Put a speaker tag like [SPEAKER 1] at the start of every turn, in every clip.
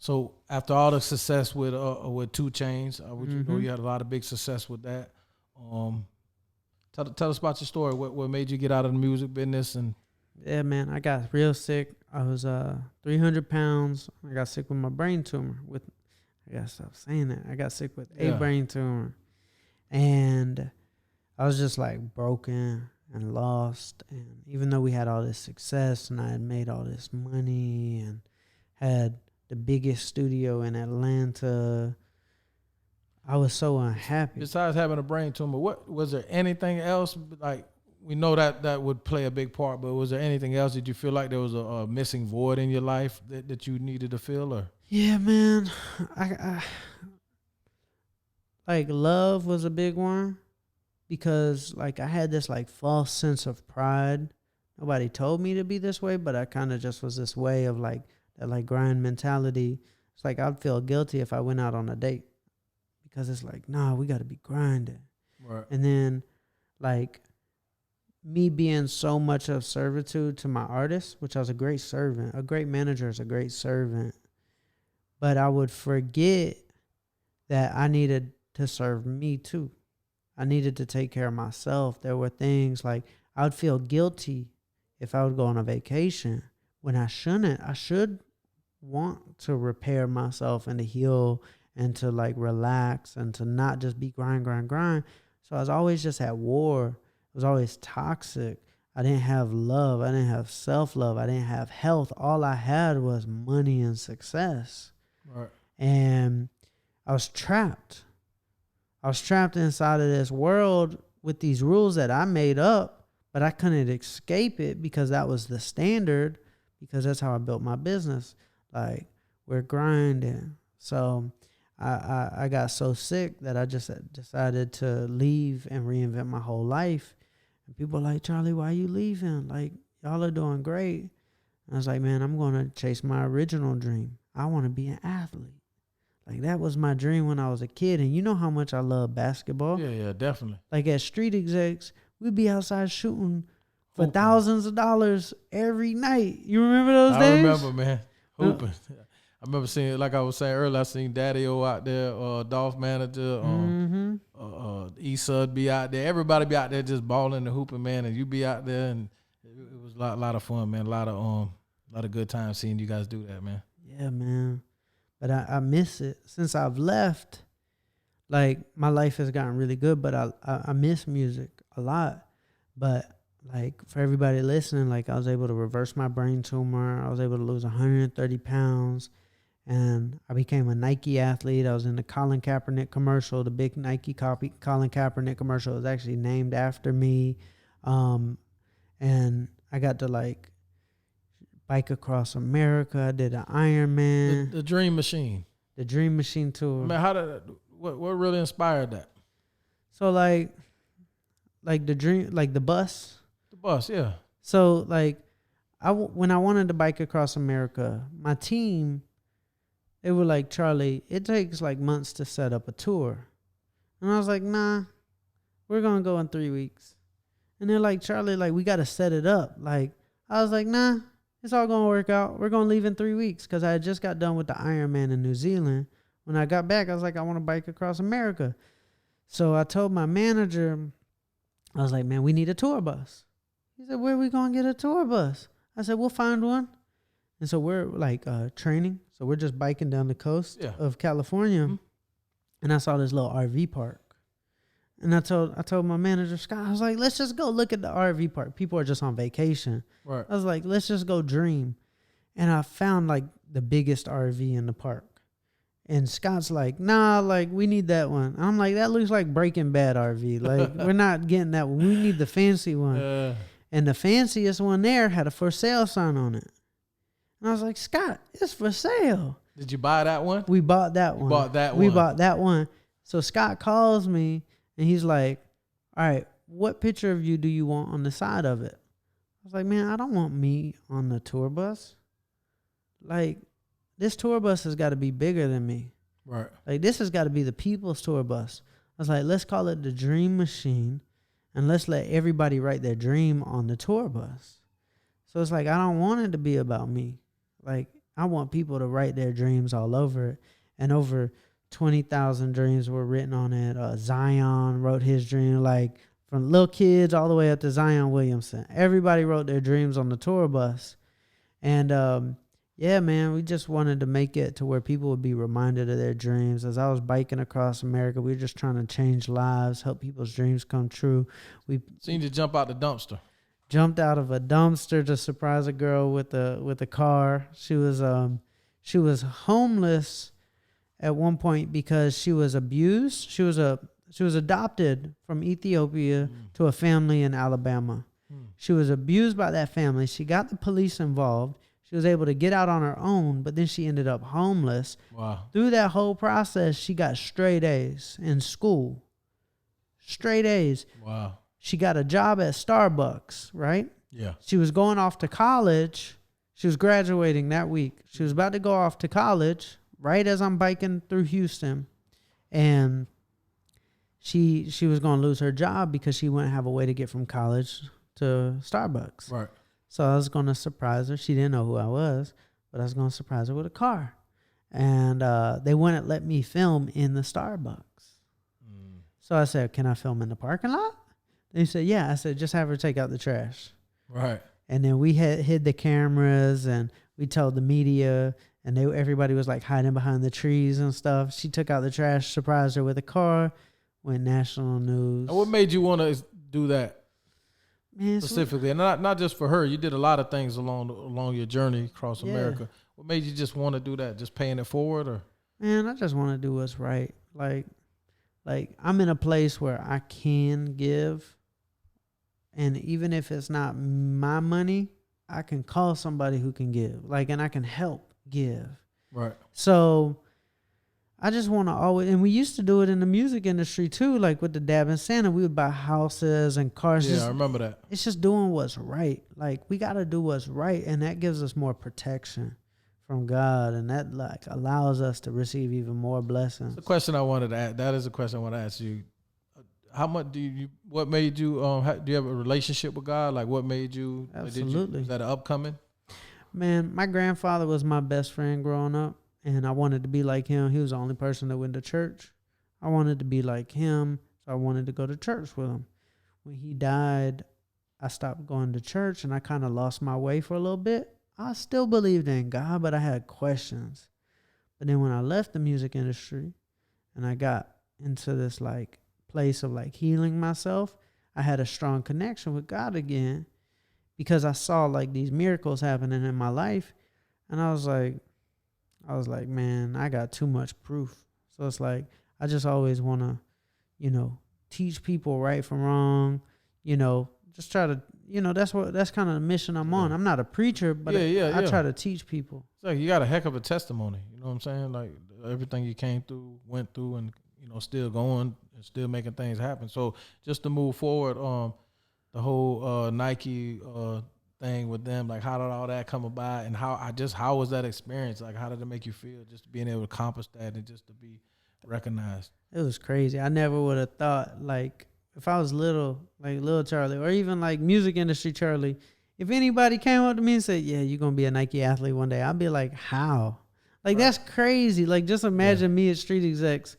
[SPEAKER 1] So after all the success with 2 Chainz, you know you had a lot of big success with that. Tell us about your story. What made you get out of the music business? And
[SPEAKER 2] yeah, man, I got real sick. I was 300 pounds. I got sick with my brain tumor. I gotta stop saying that. I got sick with a brain tumor, and I was just like broken and lost. And even though we had all this success and I had made all this money and had the biggest studio in Atlanta, I was so unhappy.
[SPEAKER 1] Besides having a brain tumor, what was there anything else? Like, we know that would play a big part, but was there anything else? Did you feel like there was a missing void in your life that you needed to fill? Or
[SPEAKER 2] yeah, man, I like love was a big one, because like I had this like false sense of pride. Nobody told me to be this way, but I kind of just was this way of like that like grind mentality. It's like I'd feel guilty if I went out on a date, because it's like, nah, we got to be grinding.
[SPEAKER 1] right.
[SPEAKER 2] And then like me being so much of servitude to my artists, which I was a great servant, a great manager is a great servant, but I would forget that I needed to serve me too. I needed to take care of myself. There were things like I would feel guilty if I would go on a vacation when I shouldn't. I should want to repair myself and to heal and to like relax and to not just be grind. So I was always just at war. It was always toxic. I didn't have love. I didn't have self-love. I didn't have health. All I had was money and success.
[SPEAKER 1] Right.
[SPEAKER 2] And I was trapped. I was trapped inside of this world with these rules that I made up, but I couldn't escape it because that was the standard, because that's how I built my business. Like, we're grinding. So I got so sick that I just decided to leave and reinvent my whole life. And people are like, Charlie, why are you leaving? Like, y'all are doing great. And I was like, man, I'm going to chase my original dream. I want to be an athlete. Like, that was my dream when I was a kid. And you know how much I love basketball.
[SPEAKER 1] Yeah, definitely.
[SPEAKER 2] Like, as street execs, we'd be outside shooting for thousands of dollars every night. You remember those days?
[SPEAKER 1] I remember, man. Hooping. I remember seeing, like I was saying earlier, I seen Daddy-O out there, Dolph Manager, Esud be out there. Everybody be out there just balling and hooping, man. And you be out there, and it was a lot of fun, man. A lot of good times seeing you guys do that, man.
[SPEAKER 2] Yeah, man. But I miss it. Since I've left, like, my life has gotten really good, but I miss music a lot. But, like, for everybody listening, like, I was able to reverse my brain tumor. I was able to lose 130 pounds. And I became a Nike athlete. I was in the Colin Kaepernick commercial. The big Nike Colin Kaepernick commercial was actually named after me. And I got to, like, bike across America. I did an Ironman.
[SPEAKER 1] The Dream Machine.
[SPEAKER 2] The Dream Machine tour.
[SPEAKER 1] Man, what really inspired that?
[SPEAKER 2] So, like the dream, like the bus.
[SPEAKER 1] The bus, yeah.
[SPEAKER 2] So, like, when I wanted to bike across America, my team, they were like, Charlie, it takes like months to set up a tour. And I was like, nah, we're going to go in 3 weeks. And they're like, Charlie, like, we got to set it up. Like, I was like, nah, it's all going to work out. We're going to leave in 3 weeks, because I had just got done with the Ironman in New Zealand. When I got back, I was like, I want to bike across America. So I told my manager, I was like, man, we need a tour bus. He said, where are we going to get a tour bus? I said, we'll find one. And so we're like training. So we're just biking down the coast of California. Mm-hmm. And I saw this little RV park. And I told my manager, Scott, I was like, let's just go look at the RV park. People are just on vacation. Right. I was like, let's just go dream. And I found like the biggest RV in the park. And Scott's like, nah, like, we need that one. I'm like, that looks like Breaking Bad RV. Like, we're not getting that one. We need the fancy one. And the fanciest one there had a for sale sign on it. And I was like, Scott, it's for sale.
[SPEAKER 1] Did you buy that one?
[SPEAKER 2] We bought that one. We bought that one. So Scott calls me, and he's like, all right, what picture of you do you want on the side of it? I was like, man, I don't want me on the tour bus. Like, this tour bus has got to be bigger than me. Right. Like, this has got to be the people's tour bus. I was like, let's call it the Dream Machine, and let's let everybody write their dream on the tour bus. So it's like, I don't want it to be about me. Like, I want people to write their dreams all over it. And over 20,000 dreams were written on it. Zion wrote his dream, like from little kids all the way up to Zion Williamson. Everybody wrote their dreams on the tour bus. And yeah, man, we just wanted to make it to where people would be reminded of their dreams. As I was biking across America, we were just trying to change lives, help people's dreams come true. We
[SPEAKER 1] seen you jump out the dumpster.
[SPEAKER 2] Jumped out of a dumpster to surprise a girl with a car. She was homeless at one point because she was abused. She was adopted from Ethiopia to a family in Alabama. She was abused by that family. She got the police involved. She was able to get out on her own, but then she ended up homeless.
[SPEAKER 1] Wow.
[SPEAKER 2] Through that whole process, she got straight A's in school. Straight A's.
[SPEAKER 1] Wow.
[SPEAKER 2] She got a job at Starbucks, right?
[SPEAKER 1] Yeah.
[SPEAKER 2] She was going off to college. She was graduating that week. She was about to go off to college right as I'm biking through Houston. And she was going to lose her job because she wouldn't have a way to get from college to Starbucks.
[SPEAKER 1] Right.
[SPEAKER 2] So I was going to surprise her. She didn't know who I was, but I was going to surprise her with a car. And they wouldn't let me film in the Starbucks. So I said, can I film in the parking lot? They said, yeah. I said, just have her take out the trash.
[SPEAKER 1] Right.
[SPEAKER 2] And then we hid the cameras and we told the media, and everybody was like hiding behind the trees and stuff. She took out the trash, surprised her with a car, went national news.
[SPEAKER 1] And what made you want to do that?
[SPEAKER 2] Man,
[SPEAKER 1] specifically, and not just for her. You did a lot of things along your journey across America. What made you just want to do that? Just paying it forward, or?
[SPEAKER 2] Man, I just want to do what's right. Like I'm in a place where I can give, and even if it's not my money, I can call somebody who can give. And I can help give. Right. So I just want to always, and we used to do it in the music industry too, like with the Dab and Santa, we would buy houses and cars.
[SPEAKER 1] Yeah, I remember that.
[SPEAKER 2] It's just doing what's right. Like we got to do what's right, and that gives us more protection from God, and that allows us to receive even more blessings.
[SPEAKER 1] The question I wanted to ask, that is a question I want to ask you. How much what made you, do you have a relationship with God? Like what made you?
[SPEAKER 2] Absolutely.
[SPEAKER 1] Is that an upcoming?
[SPEAKER 2] Man, my grandfather was my best friend growing up. And I wanted to be like him. He was the only person that went to church. I wanted to be like him, so I wanted to go to church with him. When he died, I stopped going to church, and I kind of lost my way for a little bit. I still believed in God, but I had questions. But then when I left the music industry and I got into this place of healing myself, I had a strong connection with God again because I saw these miracles happening in my life. And I was like, man, I got too much proof. So it's I just always want to, teach people right from wrong, just try to, that's kind of the mission I'm on. I'm not a preacher, but I try to teach people.
[SPEAKER 1] It's like you got a heck of a testimony. You know what I'm saying? Like everything you went through and, still going and still making things happen. So just to move forward, the whole Nike thing with them, how did all that come about, and how was that experience? How did it make you feel just being able to accomplish that and just to be recognized?
[SPEAKER 2] It was crazy. I never would have thought, if I was little Charley, or even music industry Charley, if anybody came up to me and said, yeah, you're going to be a Nike athlete one day, I'd be like, how? Right. That's crazy. Just imagine me at Street Execs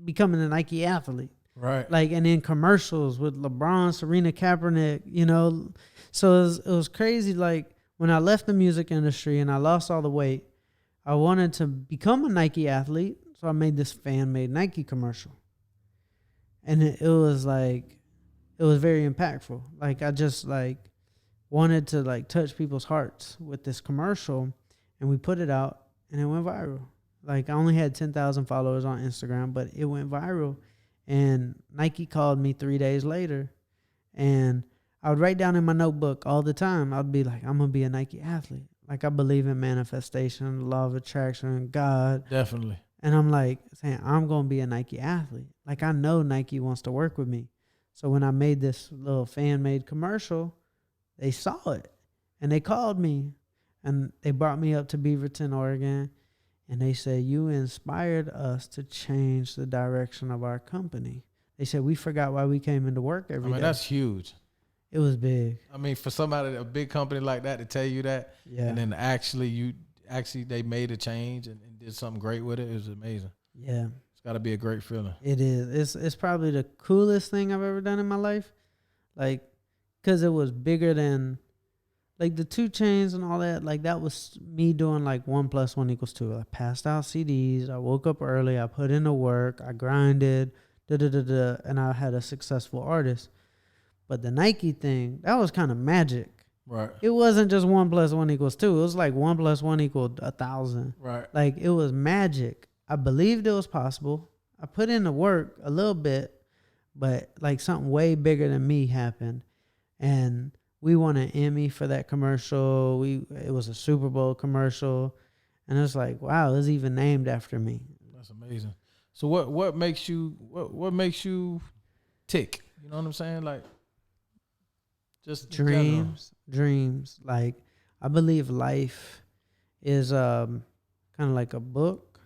[SPEAKER 2] becoming a Nike athlete. Right. And in commercials with LeBron, Serena Kaepernick, So it was crazy. When I left the music industry and I lost all the weight, I wanted to become a Nike athlete. So I made this fan-made Nike commercial. And it was very impactful. I just wanted to touch people's hearts with this commercial, and we put it out and it went viral. I only had 10,000 followers on Instagram, but it went viral. And Nike called me 3 days later, and I would write down in my notebook all the time. I'd be like, I'm going to be a Nike athlete. I believe in manifestation, the law of attraction, God.
[SPEAKER 1] Definitely.
[SPEAKER 2] And I'm saying, I'm going to be a Nike athlete. I know Nike wants to work with me. So when I made this little fan-made commercial, they saw it, and they called me, and they brought me up to Beaverton, Oregon. And they said, you inspired us to change the direction of our company. They said, we forgot why we came into work every day.
[SPEAKER 1] That's huge.
[SPEAKER 2] It was big.
[SPEAKER 1] I mean, for somebody, a big company like that to tell you that,
[SPEAKER 2] Yeah.
[SPEAKER 1] and then actually they made a change and did something great with it. It was amazing.
[SPEAKER 2] Yeah.
[SPEAKER 1] It's got to be a great feeling.
[SPEAKER 2] It is. It's probably the coolest thing I've ever done in my life. Like, because it was bigger than, like, the 2 Chainz and all that. Like, that was me doing, like, 1 + 1 = 2. I passed out CDs. I woke up early. I put in the work. I grinded. And I had a successful artist. But the Nike thing, that was kind of magic.
[SPEAKER 1] Right.
[SPEAKER 2] It wasn't just 1 + 1 = 2. It was like 1 + 1 = 1,000.
[SPEAKER 1] Right.
[SPEAKER 2] Like, it was magic. I believed it was possible. I put in the work a little bit, but like something way bigger than me happened. And we won an Emmy for that commercial. It was a Super Bowl commercial. And it's like, wow, it's even named after me.
[SPEAKER 1] That's amazing. So what makes you tick? You know what I'm saying? Like, just
[SPEAKER 2] dreams. Like, I believe life is kind of like a book,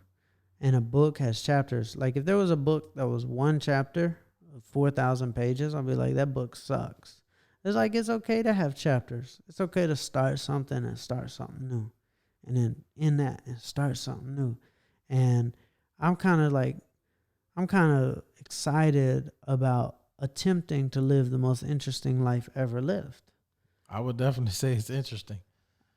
[SPEAKER 2] and a book has chapters. Like, if there was a book that was 1 chapter of 4,000 pages, I'll be like, that book sucks. It's like, it's okay to have chapters. It's okay to start something and start something new, and then in that and start something new. And I'm kind of excited about attempting to live the most interesting life ever lived.
[SPEAKER 1] I would definitely say it's interesting.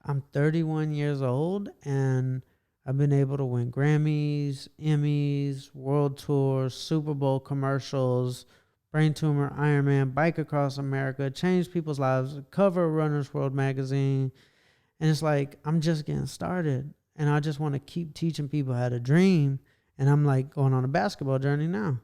[SPEAKER 2] I'm 31 years old, and I've been able to win Grammys, Emmys, world tours, Super Bowl commercials, brain tumor, Iron Man, bike across America, change people's lives, cover of Runner's World magazine. And it's like, I'm just getting started, and I just want to keep teaching people how to dream. And I'm like going on a basketball journey now.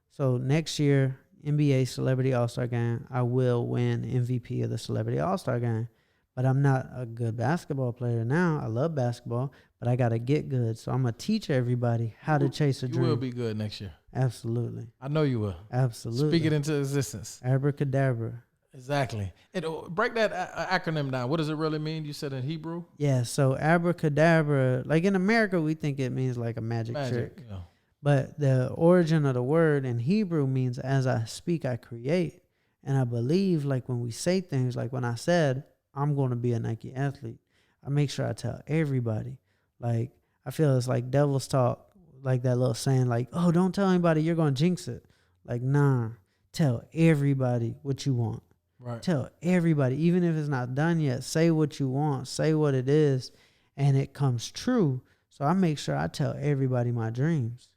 [SPEAKER 2] So next year, NBA Celebrity All-Star Game, I will win MVP of the Celebrity All-Star Game. But I'm not a good basketball player now. I love basketball, but I got to get good. So I'm going to teach everybody how to chase a dream.
[SPEAKER 1] You will be good next year.
[SPEAKER 2] Absolutely.
[SPEAKER 1] I know you will.
[SPEAKER 2] Absolutely.
[SPEAKER 1] Speak it into existence.
[SPEAKER 2] Abracadabra.
[SPEAKER 1] Exactly. And break that acronym down. What does it really mean? You said in Hebrew?
[SPEAKER 2] Yeah, so abracadabra, like in America, we think it means like a magic trick.
[SPEAKER 1] Yeah.
[SPEAKER 2] But the origin of the word in Hebrew means as I speak, I create. And I believe, like, when we say things, like when I said, I'm going to be a Nike athlete, I make sure I tell everybody. Like, I feel it's like devil's talk, like that little saying, like, oh, don't tell anybody, you're going to jinx it. Like, nah, tell everybody what you want.
[SPEAKER 1] Right.
[SPEAKER 2] Tell everybody, even if it's not done yet, say what you want, say what it is, and it comes true. So I make sure I tell everybody my dreams.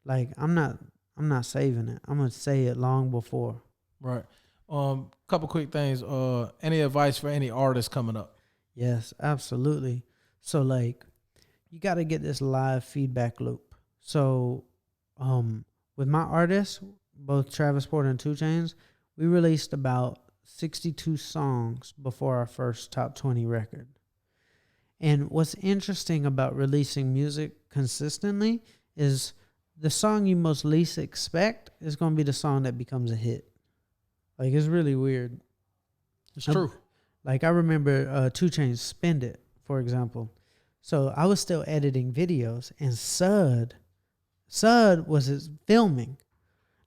[SPEAKER 2] Like, I'm not saving it. I'm going to say it long before.
[SPEAKER 1] Right. Couple quick things. Any advice for any artists coming up?
[SPEAKER 2] Yes, absolutely. So, like, you got to get this live feedback loop. So, with my artists, both Travis Porter and 2 Chainz, we released about 62 songs before our first top 20 record. And what's interesting about releasing music consistently is the song you most least expect is going to be the song that becomes a hit. Like, it's really weird.
[SPEAKER 1] It's true.
[SPEAKER 2] Like, I remember 2 Chainz Spend It, for example. So I was still editing videos, and Sud was filming.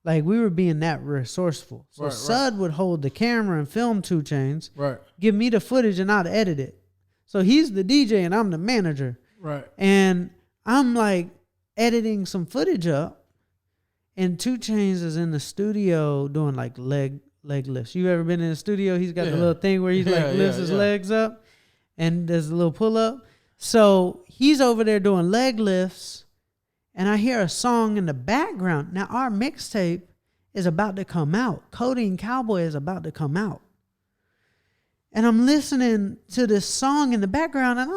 [SPEAKER 2] Like, we were being that resourceful. So Sud would hold the camera and film 2 Chainz.
[SPEAKER 1] Right.
[SPEAKER 2] Give me the footage and I'd edit it. So he's the DJ and I'm the manager.
[SPEAKER 1] Right.
[SPEAKER 2] And I'm like editing some footage up, and 2 Chainz is in the studio doing like leg lifts. You ever been in the studio? He's got the little thing where he's lifts his legs up, and there's a little pull up. So he's over there doing leg lifts, and I hear a song in the background. Now our mixtape is about to come out. Codeine Cowboy is about to come out. And I'm listening to this song in the background, and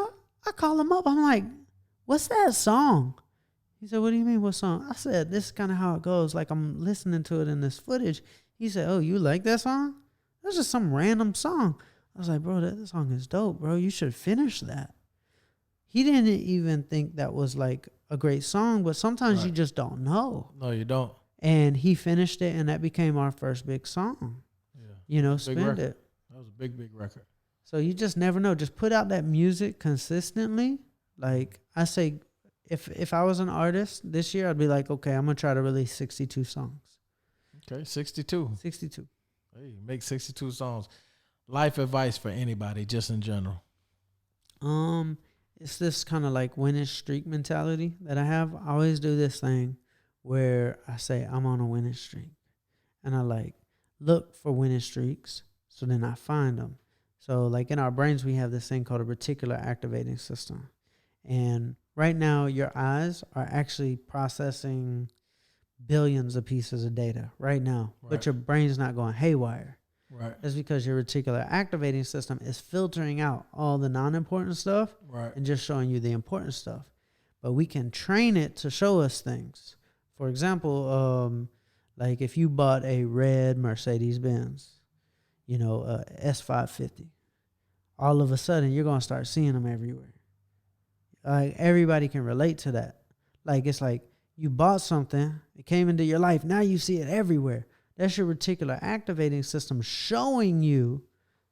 [SPEAKER 2] I call him up. I'm like, what's that song? He said, what do you mean, what song? I said, this is kind of how it goes. Like, I'm listening to it in this footage. He said, oh, you like that song? That's just some random song. I was like, bro, that song is dope, bro. You should finish that. He didn't even think that was like a great song, but sometimes you just don't know.
[SPEAKER 1] No, you don't.
[SPEAKER 2] And he finished it, and that became our first big song. Yeah. You know, Spend It.
[SPEAKER 1] That was a big record.
[SPEAKER 2] So you just never know. Just put out that music consistently. Like, I say, if I was an artist this year, I'd be like, okay, I'm going to try to release 62 songs.
[SPEAKER 1] Okay, 62.
[SPEAKER 2] 62.
[SPEAKER 1] Hey, make 62 songs. life advice for anybody, just in general.
[SPEAKER 2] It's this kind of like winning streak mentality that I have. I always do this thing where I say I'm on a winning streak, and I like look for winning streaks. So then I find them. So like in our brains, we have this thing called a reticular activating system. And right now, your eyes are actually processing billions of pieces of data right now, but your brain's not going haywire.
[SPEAKER 1] Right.
[SPEAKER 2] That's because your reticular activating system is filtering out all the non-important stuff and just showing you the important stuff. But we can train it to show us things. For example, like if you bought a red Mercedes-Benz, S550, all of a sudden you're going to start seeing them everywhere. Like everybody can relate to that. Like it's like you bought something, it came into your life, now you see it everywhere. That's your reticular activating system showing you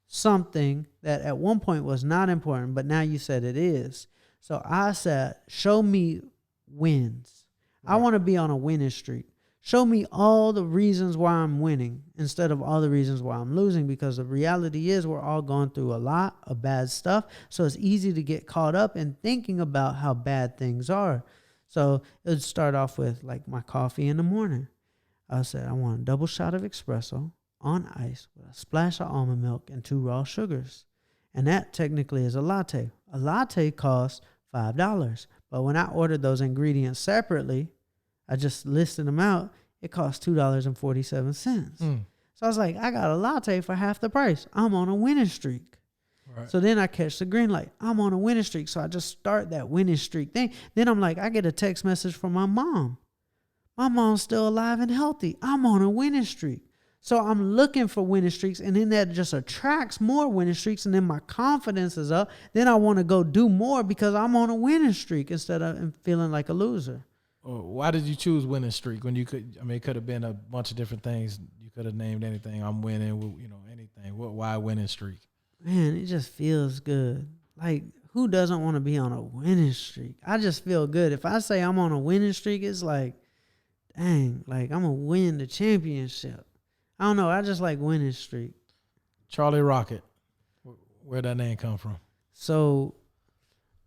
[SPEAKER 2] something that at one point was not important, but now you said it is. So I said, show me wins. I want to be on a winning streak. Show me all the reasons why I'm winning instead of all the reasons why I'm losing, because the reality is we're all going through a lot of bad stuff. So it's easy to get caught up in thinking about how bad things are. So it would start off with like my coffee in the morning. I said, I want a double shot of espresso on ice with a splash of almond milk and 2 raw sugars. And that technically is a latte. A latte costs $5. But when I ordered those ingredients separately, I just listed them out. It cost $2.47. So I was like, I got a latte for half the price. I'm on a winning streak. Right. So then I catch the green light. I'm on a winning streak. So I just start that winning streak thing. Then I'm like, I get a text message from my mom. My mom's still alive and healthy. I'm on a winning streak. So I'm looking for winning streaks, and then that just attracts more winning streaks, and then my confidence is up. Then I want to go do more because I'm on a winning streak instead of feeling like a loser.
[SPEAKER 1] Why did you choose winning streak when you could? I mean, it could have been a bunch of different things. You could have named anything. I'm winning, anything. Why winning streak?
[SPEAKER 2] Man, it just feels good. Like, who doesn't want to be on a winning streak? I just feel good. If I say I'm on a winning streak, it's like, dang, like I'm going to win the championship. I don't know. I just like winning streak.
[SPEAKER 1] Charley Rocket. Where'd that name come from?
[SPEAKER 2] So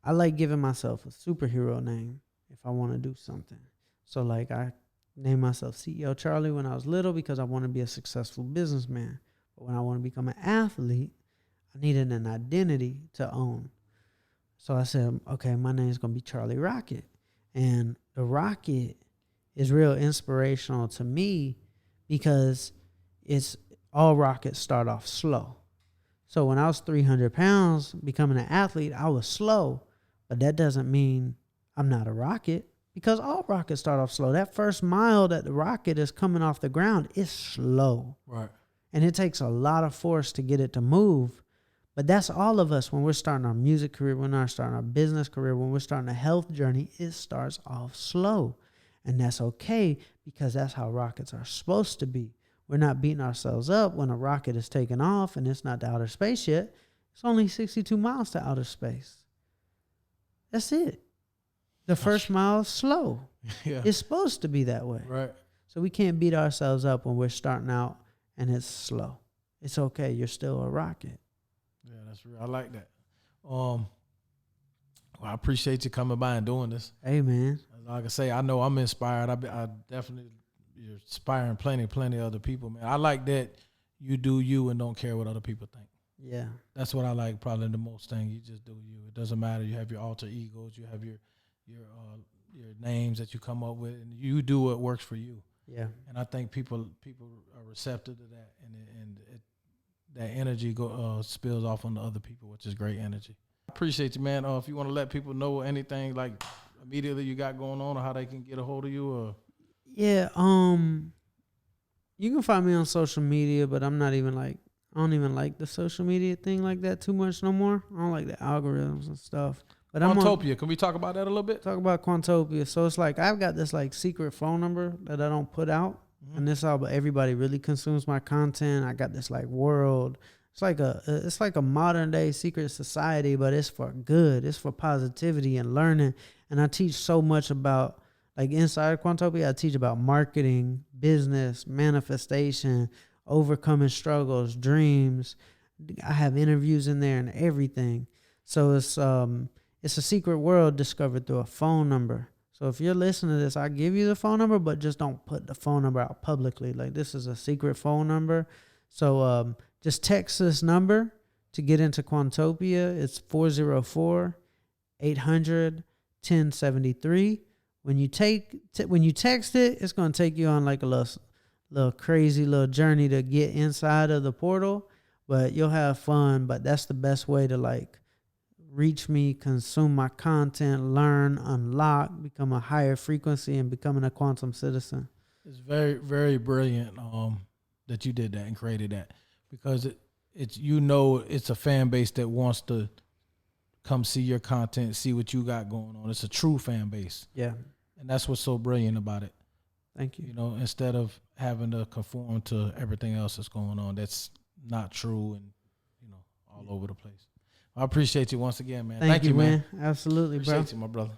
[SPEAKER 2] I like giving myself a superhero name if I want to do something. So like I named myself CEO Charley when I was little because I want to be a successful businessman. But when I want to become an athlete, I needed an identity to own. So I said, okay, my name is going to be Charley Rocket. And the rocket is real inspirational to me because it's all rockets start off slow. So when I was 300 pounds becoming an athlete, I was slow. But that doesn't mean I'm not a rocket, because all rockets start off slow. That first mile that the rocket is coming off the ground is slow.
[SPEAKER 1] Right.
[SPEAKER 2] And it takes a lot of force to get it to move. But that's all of us when we're starting our music career, when we're starting our business career, when we're starting a health journey, it starts off slow. And that's okay, because that's how rockets are supposed to be. We're not beating ourselves up when a rocket is taking off and it's not to outer space yet. It's only 62 miles to outer space. That's it. The first mile is slow. Yeah. It's supposed to be that way.
[SPEAKER 1] Right.
[SPEAKER 2] So we can't beat ourselves up when we're starting out and it's slow. It's okay. You're still a rocket.
[SPEAKER 1] Yeah, that's real. I like that. Well, I appreciate you coming by and doing this.
[SPEAKER 2] Hey, man.
[SPEAKER 1] Like I say, I know I'm inspired. I definitely, you're inspiring plenty other people, man. I like that you do you and don't care what other people think.
[SPEAKER 2] Yeah.
[SPEAKER 1] That's what I like probably the most thing. You just do you. It doesn't matter. You have your alter egos. You have your names that you come up with, and you do what works for you.
[SPEAKER 2] Yeah. And
[SPEAKER 1] I think people are receptive to that, and that energy spills off on the other people, which is great energy. I appreciate you, man. If you want to let people know anything like immediately you got going on, or how they can get a hold of you, or
[SPEAKER 2] yeah, you can find me on social media, but I don't even like the social media thing like that too much no more. I don't like the algorithms and stuff. But
[SPEAKER 1] Quantopia, can we talk about that a little bit?
[SPEAKER 2] Talk about Quantopia. So it's like I've got this like secret phone number that I don't put out, and this all, but everybody really consumes my content. I got this like world. It's like a modern day secret society, but it's for good. It's for positivity and learning. And I teach so much about, like inside Quantopia, I teach about marketing, business, manifestation, overcoming struggles, dreams, I have interviews in there and everything. So it's a secret world discovered through a phone number. So if you're listening to this, I give you the phone number, but just don't put the phone number out publicly. Like, this is a secret phone number. So just text this number to get into Quantopia. It's 404-800-1073. When you text it, it's going to take you on like a little crazy little journey to get inside of the portal, but you'll have fun. But that's the best way to like reach me, consume my content, learn, unlock, become a higher frequency, and becoming a quantum citizen.
[SPEAKER 1] It's very, very brilliant that you did that and created that, because it's it's a fan base that wants to come see your content, see what you got going on. It's a true fan base.
[SPEAKER 2] Yeah.
[SPEAKER 1] And that's what's so brilliant about it.
[SPEAKER 2] Thank you.
[SPEAKER 1] You know, instead of having to conform to everything else that's going on, that's not true and, you know, all over the place. I appreciate you once again, man.
[SPEAKER 2] Thank you, man. Absolutely,
[SPEAKER 1] appreciate
[SPEAKER 2] bro.
[SPEAKER 1] Appreciate you, my brother.